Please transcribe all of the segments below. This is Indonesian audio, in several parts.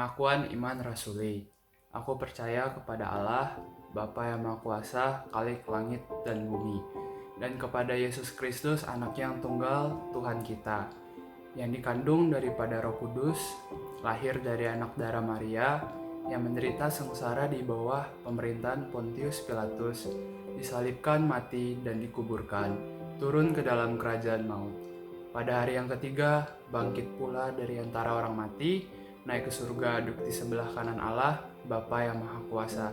Pengakuan iman rasuli. Aku percaya kepada Allah, Bapa yang Maha Kuasa, Khalik langit dan bumi, dan kepada Yesus Kristus, Anaknya yang tunggal, Tuhan kita, yang dikandung daripada Roh Kudus, lahir dari anak darah Maria, yang menderita sengsara di bawah pemerintahan Pontius Pilatus, disalibkan, mati, dan dikuburkan, turun ke dalam kerajaan maut. Pada hari yang ketiga, bangkit pula dari antara orang mati, naik ke surga, duduk di sebelah kanan Allah, Bapa yang Maha Kuasa.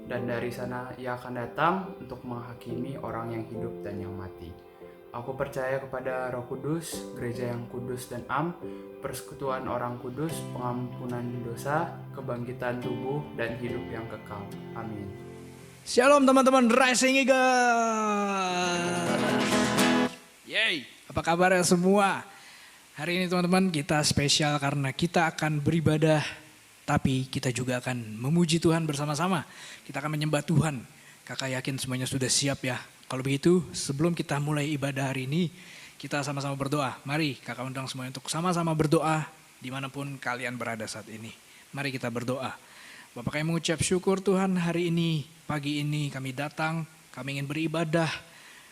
Dan dari sana Ia akan datang untuk menghakimi orang yang hidup dan yang mati. Aku percaya kepada Roh Kudus, gereja yang kudus dan am, persekutuan orang kudus, pengampunan dosa, kebangkitan tubuh, dan hidup yang kekal. Amin. Shalom teman-teman Rising Eagle. Yeay, apa kabar ya semua? Hari ini teman-teman kita spesial karena kita akan beribadah, tapi kita juga akan memuji Tuhan bersama-sama. Kita akan menyembah Tuhan. Kakak yakin semuanya sudah siap ya? Kalau begitu sebelum kita mulai ibadah hari ini, kita sama-sama berdoa. Mari kakak undang semuanya untuk sama-sama berdoa dimanapun kalian berada saat ini. Mari kita berdoa. Bapak kami mengucap syukur Tuhan hari ini, pagi ini kami datang, kami ingin beribadah.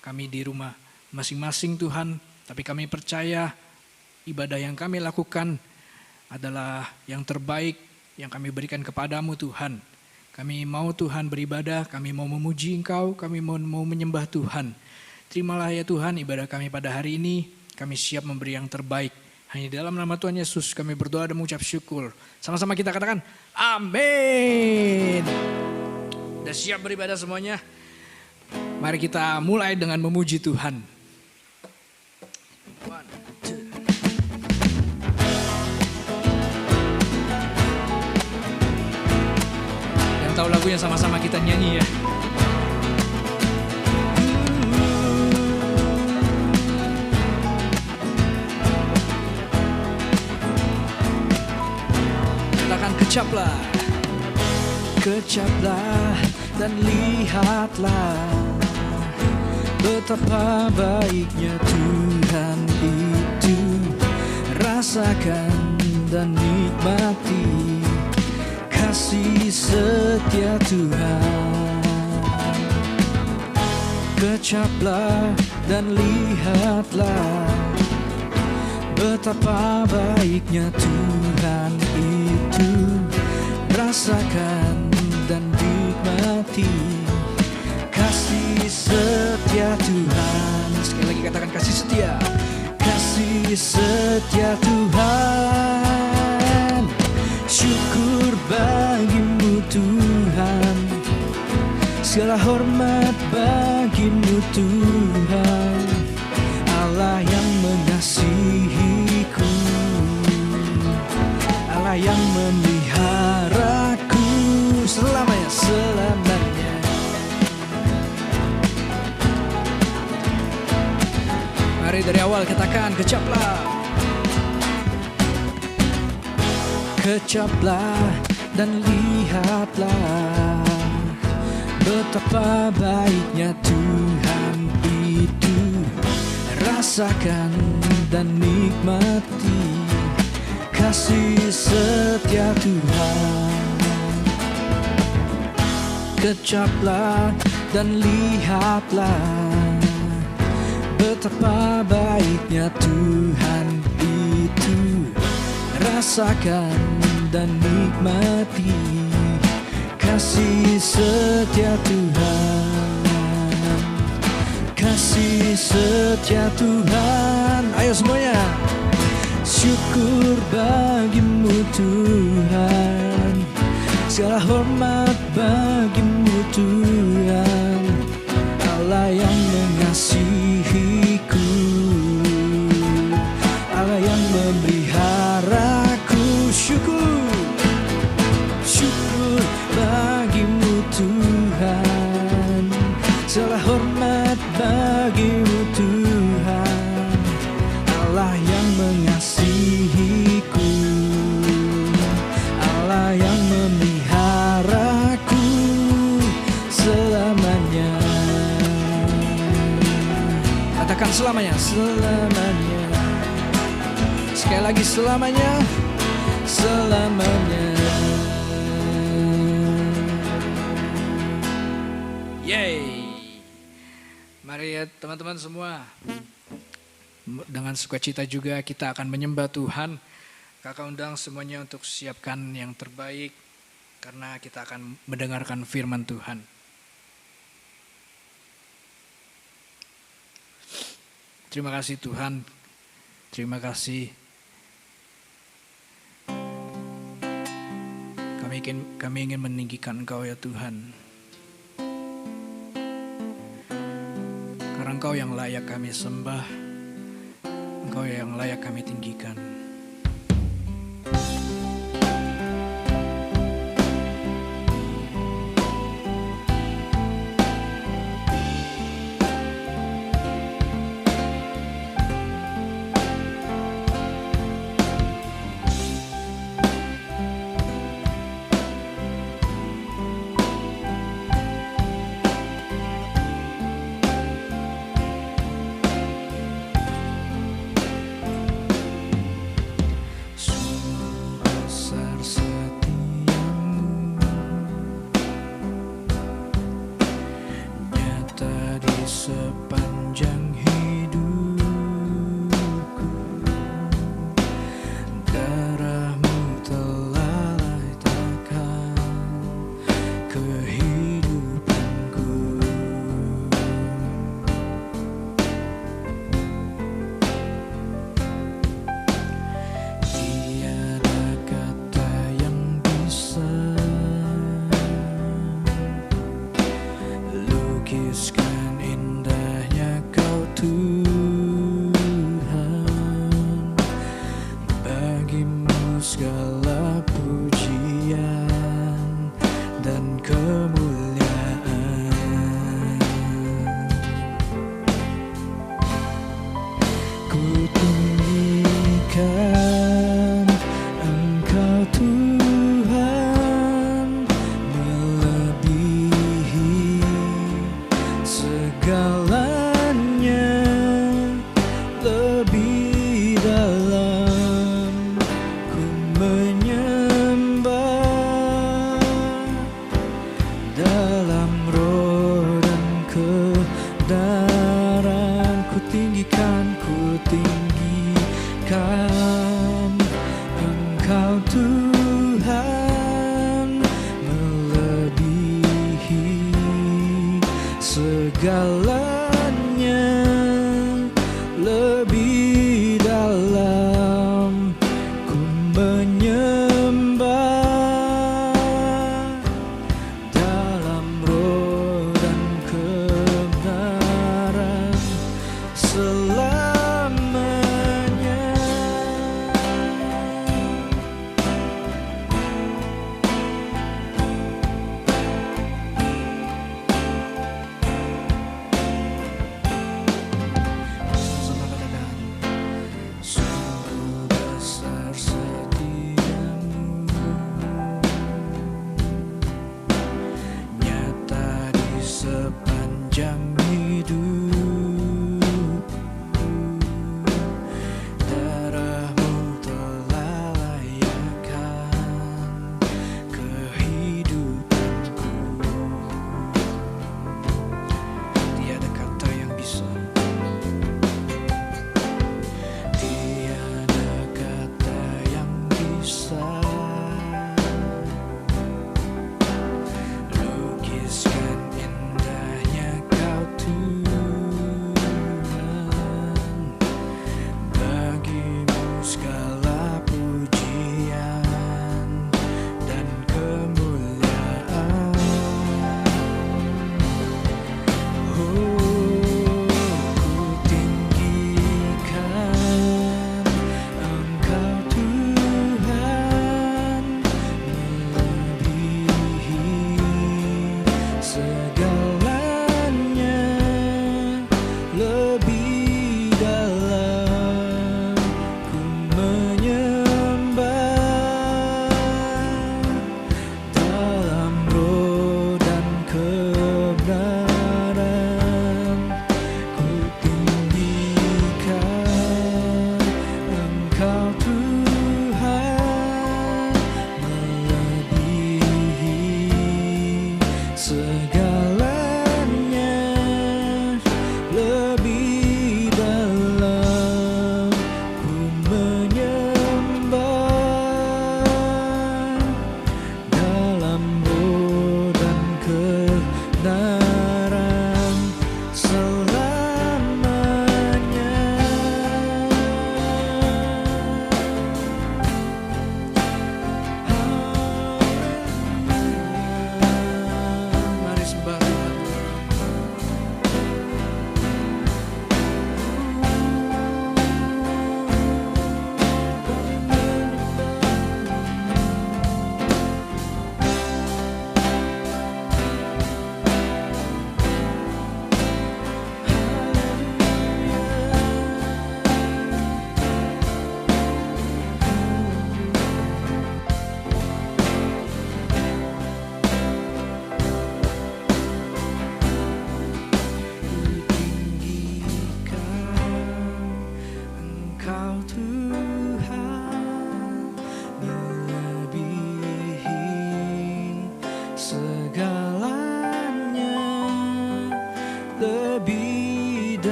Kami di rumah masing-masing Tuhan, tapi kami percaya ibadah yang kami lakukan adalah yang terbaik yang kami berikan kepadamu Tuhan. Kami mau Tuhan beribadah, kami mau memuji Engkau, kami mau menyembah Tuhan. Terimalah ya Tuhan ibadah kami pada hari ini, kami siap memberi yang terbaik. Hanya dalam nama Tuhan Yesus kami berdoa dan mengucap syukur. Sama-sama kita katakan amin. Sudah siap beribadah semuanya? Mari kita mulai dengan memuji Tuhan. Tahu lagunya sama-sama kita nyanyi ya. Katakan kecaplah. Kecaplah dan lihatlah betapa baiknya Tuhan itu. Rasakan dan nikmati kasih setia Tuhan. Kecaplah dan lihatlah betapa baiknya Tuhan itu. Rasakan dan nikmati kasih setia Tuhan. Sekali lagi katakan kasih setia. Kasih setia Tuhan. Syukur bagimu Tuhan, segala hormat bagimu Tuhan, Allah yang mengasihiku, Allah yang memeliharaku selamanya. Mari dari awal katakan kecaplah. Kecaplah dan lihatlah betapa baiknya Tuhan itu. Rasakan dan nikmati kasih setia Tuhan. Kecaplah dan lihatlah betapa baiknya Tuhan itu. Rasakan dan nikmati kasih setia Tuhan. Kasih setia Tuhan. Ayo semuanya. Syukur bagimu Tuhan, segala hormat bagimu Tuhan, Allah yang mengasihiku, Allah yang memeliharaku. Syukur bagimu Tuhan, segala hormat bagimu Tuhan, Allah yang mengasihiku, Allah yang memeliharaku selamanya. Katakan selamanya, selamanya. Sekali lagi selamanya, selamanya. Yeay. Mari ya teman-teman semua. Dengan sukacita juga kita akan menyembah Tuhan. Kakak undang semuanya untuk siapkan yang terbaik. Karena kita akan mendengarkan firman Tuhan. Terima kasih Tuhan. Terima kasih. Kami ingin meninggikan Engkau ya Tuhan. Karena Engkau yang layak kami sembah. Engkau yang layak kami tinggikan. Sepanjang hidupku, darah-Mu telah letakkan kehidupanku. Tiada kata yang bisa lukiskan Tuhan, bagi-Mu segala pujian dan kemuliaan. Ku tinggikan Engkau Tuhan, melebihi segala lebih dalam ku menyembah, dalam roh dan kebenaran ku tinggikan Engkau Tuhan, melebihi segalanya, lebih dalam ku menyembah, dalam roh dan kebenaran selamanya.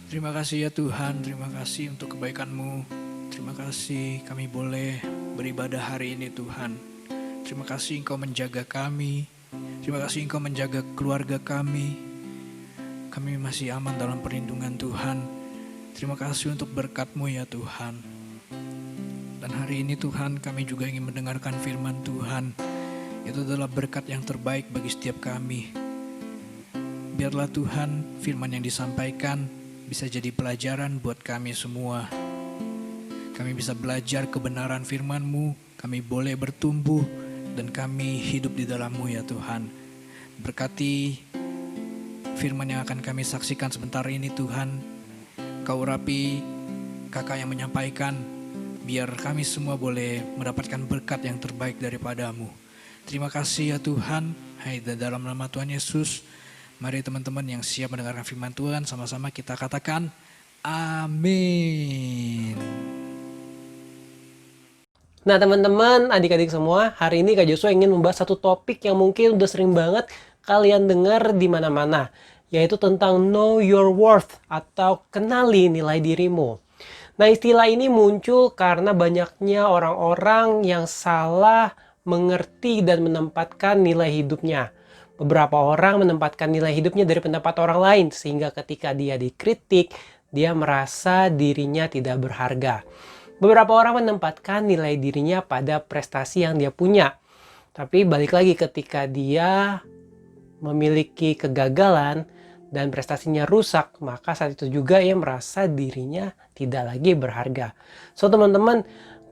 Terima kasih ya Tuhan, terima kasih untuk kebaikan-Mu. Terima kasih kami boleh beribadah hari ini Tuhan. Terima kasih Engkau menjaga kami. Terima kasih Engkau menjaga keluarga kami. Kami masih aman dalam perlindungan Tuhan. Terima kasih untuk berkat-Mu ya Tuhan. Dan hari ini Tuhan kami juga ingin mendengarkan firman Tuhan. Itu adalah berkat yang terbaik bagi setiap kami. Biarlah Tuhan firman yang disampaikan bisa jadi pelajaran buat kami semua. Kami bisa belajar kebenaran firman-Mu, kami boleh bertumbuh, dan kami hidup di dalam-Mu ya Tuhan. Berkati firman yang akan kami saksikan sebentar ini Tuhan. Kau urapi kakak yang menyampaikan, biar kami semua boleh mendapatkan berkat yang terbaik daripada-Mu. Terima kasih ya Tuhan. Hai, dalam nama Tuhan Yesus, mari teman-teman yang siap mendengarkan firman Tuhan, sama-sama kita katakan amin. Nah teman-teman, adik-adik semua, hari ini Kak Joshua ingin membahas satu topik yang mungkin udah sering banget kalian dengar di mana-mana, yaitu tentang know your worth atau kenali nilai dirimu. Nah istilah ini muncul karena banyaknya orang-orang yang salah mengerti dan menempatkan nilai hidupnya. Beberapa orang menempatkan nilai hidupnya dari pendapat orang lain, sehingga ketika dia dikritik, dia merasa dirinya tidak berharga. Beberapa orang menempatkan nilai dirinya pada prestasi yang dia punya. Tapi balik lagi ketika dia memiliki kegagalan dan prestasinya rusak, maka saat itu juga ia merasa dirinya tidak lagi berharga. So teman-teman,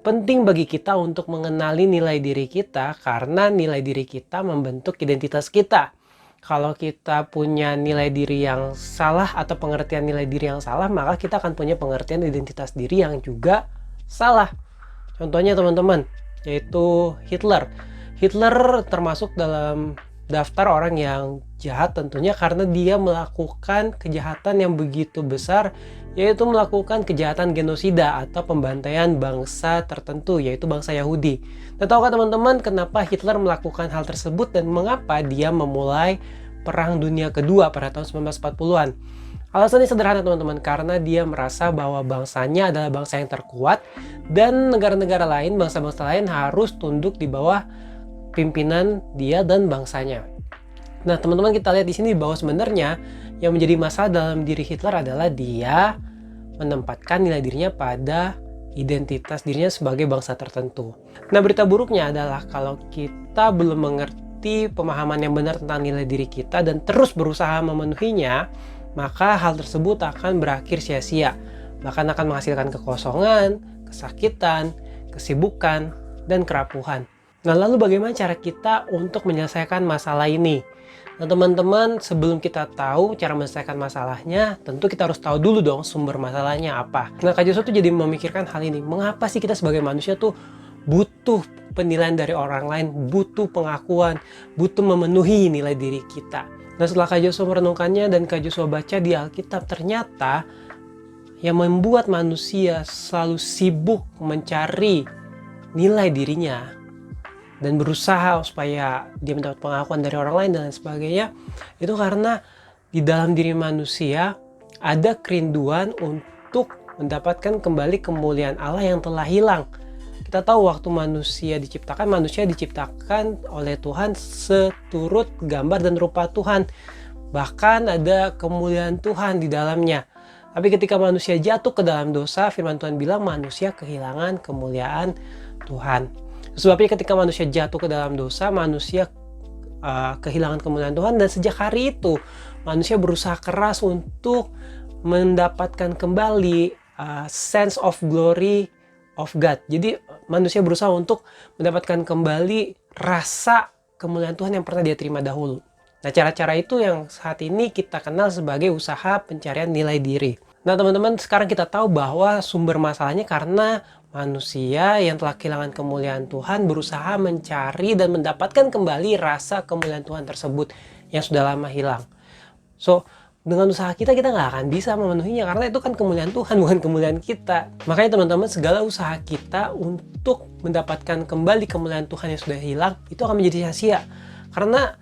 penting bagi kita untuk mengenali nilai diri kita karena nilai diri kita membentuk identitas kita. Kalau kita punya nilai diri yang salah atau pengertian nilai diri yang salah, maka kita akan punya pengertian identitas diri yang juga salah. Contohnya teman-teman, yaitu Hitler. Hitler termasuk dalam daftar orang yang jahat tentunya karena dia melakukan kejahatan yang begitu besar, yaitu melakukan kejahatan genosida atau pembantaian bangsa tertentu, yaitu bangsa Yahudi. Dan tahukah teman-teman kenapa Hitler melakukan hal tersebut dan mengapa dia memulai Perang Dunia Kedua pada tahun 1940-an? Alasannya sederhana teman-teman, karena dia merasa bahwa bangsanya adalah bangsa yang terkuat dan negara-negara lain, bangsa-bangsa lain harus tunduk di bawah pimpinan dia dan bangsanya. Nah teman-teman, kita lihat di sini bahwa sebenarnya yang menjadi masalah dalam diri Hitler adalah dia menempatkan nilai dirinya pada identitas dirinya sebagai bangsa tertentu. Nah berita buruknya adalah kalau kita belum mengerti pemahaman yang benar tentang nilai diri kita dan terus berusaha memenuhinya, maka hal tersebut akan berakhir sia-sia. Bahkan akan menghasilkan kekosongan, kesakitan, kesibukan, dan kerapuhan. Nah lalu bagaimana cara kita untuk menyelesaikan masalah ini? Nah teman-teman, sebelum kita tahu cara menyelesaikan masalahnya, tentu kita harus tahu dulu dong sumber masalahnya apa. Nah Kak Joshua tuh jadi memikirkan hal ini. Mengapa sih kita sebagai manusia tuh butuh penilaian dari orang lain, butuh pengakuan, butuh memenuhi nilai diri kita. Nah setelah Kak Joshua merenungkannya dan Kak Joshua baca di Alkitab, ternyata yang membuat manusia selalu sibuk mencari nilai dirinya dan berusaha supaya dia mendapat pengakuan dari orang lain dan lain sebagainya, itu karena di dalam diri manusia ada kerinduan untuk mendapatkan kembali kemuliaan Allah yang telah hilang. Kita tahu waktu manusia diciptakan oleh Tuhan seturut gambar dan rupa Tuhan. Bahkan ada kemuliaan Tuhan di dalamnya. Tapi ketika manusia jatuh ke dalam dosa, firman Tuhan bilang manusia kehilangan kemuliaan Tuhan. Sebabnya ketika manusia jatuh ke dalam dosa, manusia kehilangan kemuliaan Tuhan, dan sejak hari itu manusia berusaha keras untuk mendapatkan kembali sense of glory of God. Jadi manusia berusaha untuk mendapatkan kembali rasa kemuliaan Tuhan yang pernah dia terima dahulu. Nah cara-cara itu yang saat ini kita kenal sebagai usaha pencarian nilai diri. Nah teman-teman, sekarang kita tahu bahwa sumber masalahnya karena manusia yang telah kehilangan kemuliaan Tuhan berusaha mencari dan mendapatkan kembali rasa kemuliaan Tuhan tersebut yang sudah lama hilang. So, dengan usaha kita nggak akan bisa memenuhinya karena itu kan kemuliaan Tuhan, bukan kemuliaan kita. Makanya teman-teman, segala usaha kita untuk mendapatkan kembali kemuliaan Tuhan yang sudah hilang itu akan menjadi sia-sia. Karena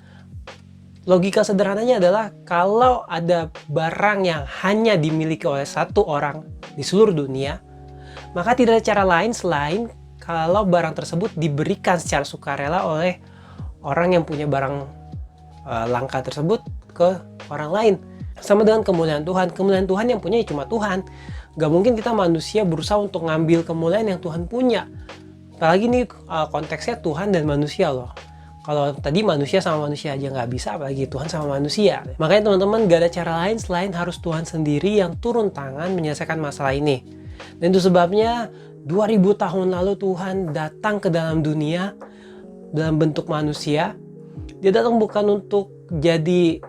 Logika sederhananya adalah kalau ada barang yang hanya dimiliki oleh satu orang di seluruh dunia, maka tidak ada cara lain selain kalau barang tersebut diberikan secara sukarela oleh orang yang punya barang langka tersebut ke orang lain. Sama dengan kemuliaan Tuhan. Kemuliaan Tuhan yang punya cuma Tuhan. Gak mungkin kita manusia berusaha untuk ngambil kemuliaan yang Tuhan punya. Apalagi ini konteksnya Tuhan dan manusia loh. Kalau tadi manusia sama manusia aja nggak bisa, apalagi Tuhan sama manusia. Makanya teman-teman, gak ada cara lain selain harus Tuhan sendiri yang turun tangan menyelesaikan masalah ini. Dan itu sebabnya 2000 tahun lalu Tuhan datang ke dalam dunia dalam bentuk manusia. Dia datang bukan untuk jadi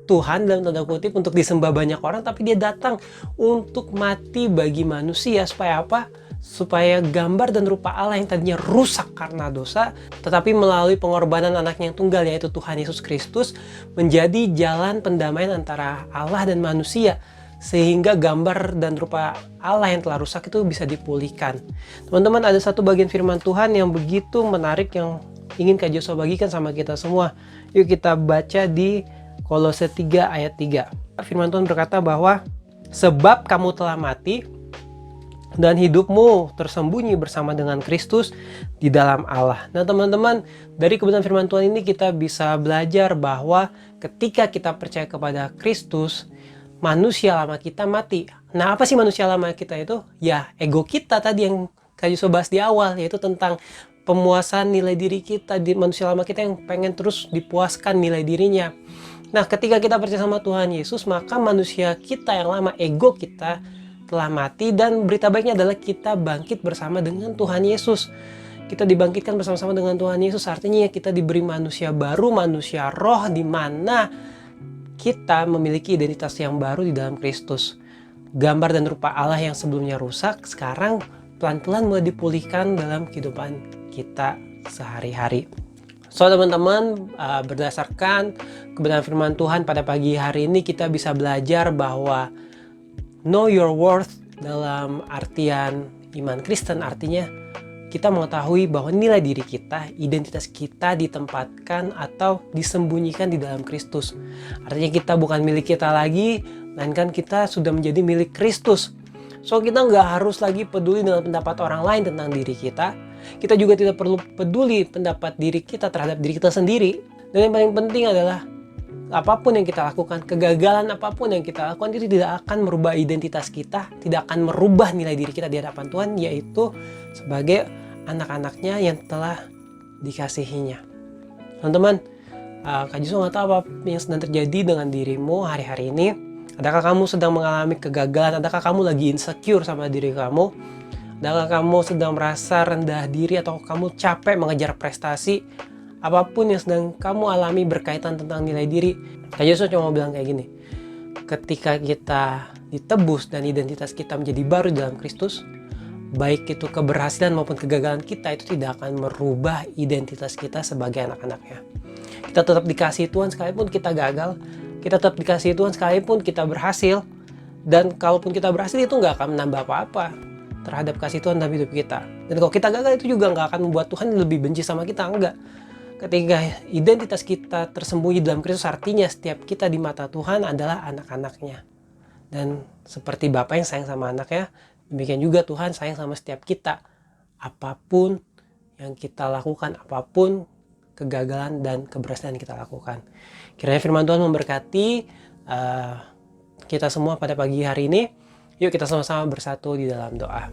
Tuhan dalam tanda kutip untuk disembah banyak orang, tapi dia datang untuk mati bagi manusia. Supaya apa? Supaya gambar dan rupa Allah yang tadinya rusak karena dosa, tetapi melalui pengorbanan anaknya yang tunggal, yaitu Tuhan Yesus Kristus, menjadi jalan pendamaian antara Allah dan manusia, sehingga gambar dan rupa Allah yang telah rusak itu bisa dipulihkan. Teman-teman, ada satu bagian firman Tuhan yang begitu menarik yang ingin Kak Joshua bagikan sama kita semua. Yuk kita baca di Kolose 3 ayat 3. Firman Tuhan berkata bahwa sebab kamu telah mati dan hidupmu tersembunyi bersama dengan Kristus di dalam Allah. Nah teman-teman, dari kebenaran firman Tuhan ini kita bisa belajar bahwa ketika kita percaya kepada Kristus, manusia lama kita mati. Nah apa sih manusia lama kita itu? Ya ego kita tadi yang Kak Yusuf bahas di awal, yaitu tentang pemuasan nilai diri kita. Di manusia lama kita yang pengen terus dipuaskan nilai dirinya. Nah ketika kita percaya sama Tuhan Yesus, maka manusia kita yang lama, ego kita telah mati, dan berita baiknya adalah kita bangkit bersama dengan Tuhan Yesus. Kita dibangkitkan bersama-sama dengan Tuhan Yesus, artinya kita diberi manusia baru, manusia roh, di mana kita memiliki identitas yang baru di dalam Kristus. Gambar dan rupa Allah yang sebelumnya rusak, sekarang pelan-pelan mulai dipulihkan dalam kehidupan kita sehari-hari. So teman-teman, berdasarkan kebenaran firman Tuhan pada pagi hari ini, kita bisa belajar bahwa know your worth dalam artian iman Kristen, artinya kita mengetahui bahwa nilai diri kita, identitas kita ditempatkan atau disembunyikan di dalam Kristus. Artinya kita bukan milik kita lagi, melainkan kita sudah menjadi milik Kristus. So kita nggak harus lagi peduli dengan pendapat orang lain tentang diri kita. Kita juga tidak perlu peduli pendapat diri kita terhadap diri kita sendiri. Dan yang paling penting adalah apapun yang kita lakukan, kegagalan apapun yang kita lakukan itu tidak akan merubah identitas kita, tidak akan merubah nilai diri kita di hadapan Tuhan, yaitu sebagai anak-anaknya yang telah dikasihinya. Teman-teman, Kak Joshua nggak tahu apa yang sedang terjadi dengan dirimu hari-hari ini. Adakah kamu sedang mengalami kegagalan? Adakah kamu lagi insecure sama diri kamu? Adakah kamu sedang merasa rendah diri atau kamu capek mengejar prestasi? Apapun yang sedang kamu alami berkaitan tentang nilai diri, Kak Joshua cuma mau bilang kayak gini. Ketika kita ditebus dan identitas kita menjadi baru dalam Kristus, baik itu keberhasilan maupun kegagalan kita itu tidak akan merubah identitas kita sebagai anak-anaknya. Kita tetap dikasihi Tuhan sekalipun kita gagal, kita tetap dikasihi Tuhan sekalipun kita berhasil, dan kalaupun kita berhasil itu nggak akan menambah apa-apa terhadap kasih Tuhan dalam hidup kita. Dan kalau kita gagal itu juga nggak akan membuat Tuhan lebih benci sama kita, enggak. Ketika identitas kita tersembunyi dalam Kristus, artinya setiap kita di mata Tuhan adalah anak-anaknya. Dan seperti Bapa yang sayang sama anaknya, demikian juga Tuhan sayang sama setiap kita. Apapun yang kita lakukan, apapun kegagalan dan keberhasilan yang kita lakukan. Kiranya firman Tuhan memberkati kita semua pada pagi hari ini. Yuk kita sama-sama bersatu di dalam doa.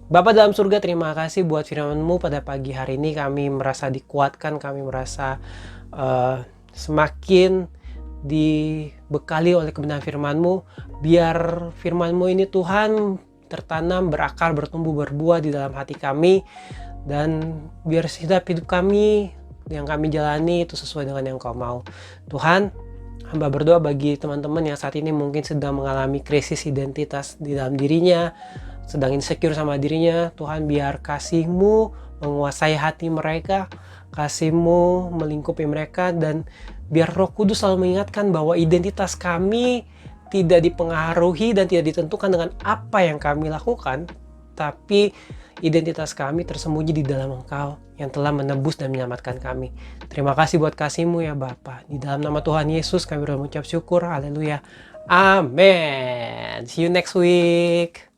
Bapa dalam surga, terima kasih buat firman-Mu pada pagi hari ini. Kami merasa dikuatkan, kami merasa semakin dibekali oleh kebenaran firman-Mu. Biar firman-Mu ini Tuhan tertanam, berakar, bertumbuh, berbuah di dalam hati kami. Dan biar hidup kami yang kami jalani itu sesuai dengan yang Kau mau. Tuhan, hamba berdoa bagi teman-teman yang saat ini mungkin sedang mengalami krisis identitas di dalam dirinya, sedang insecure sama dirinya. Tuhan, biar kasih-Mu menguasai hati mereka, kasih-Mu melingkupi mereka, dan biar Roh Kudus selalu mengingatkan bahwa identitas kami tidak dipengaruhi dan tidak ditentukan dengan apa yang kami lakukan, tapi Identitas kami tersembunyi di dalam Engkau yang telah menebus dan menyelamatkan kami. Terima kasih buat kasih-Mu ya Bapa. Di dalam nama Tuhan Yesus kami berucap syukur. Haleluya. Amin. See you next week.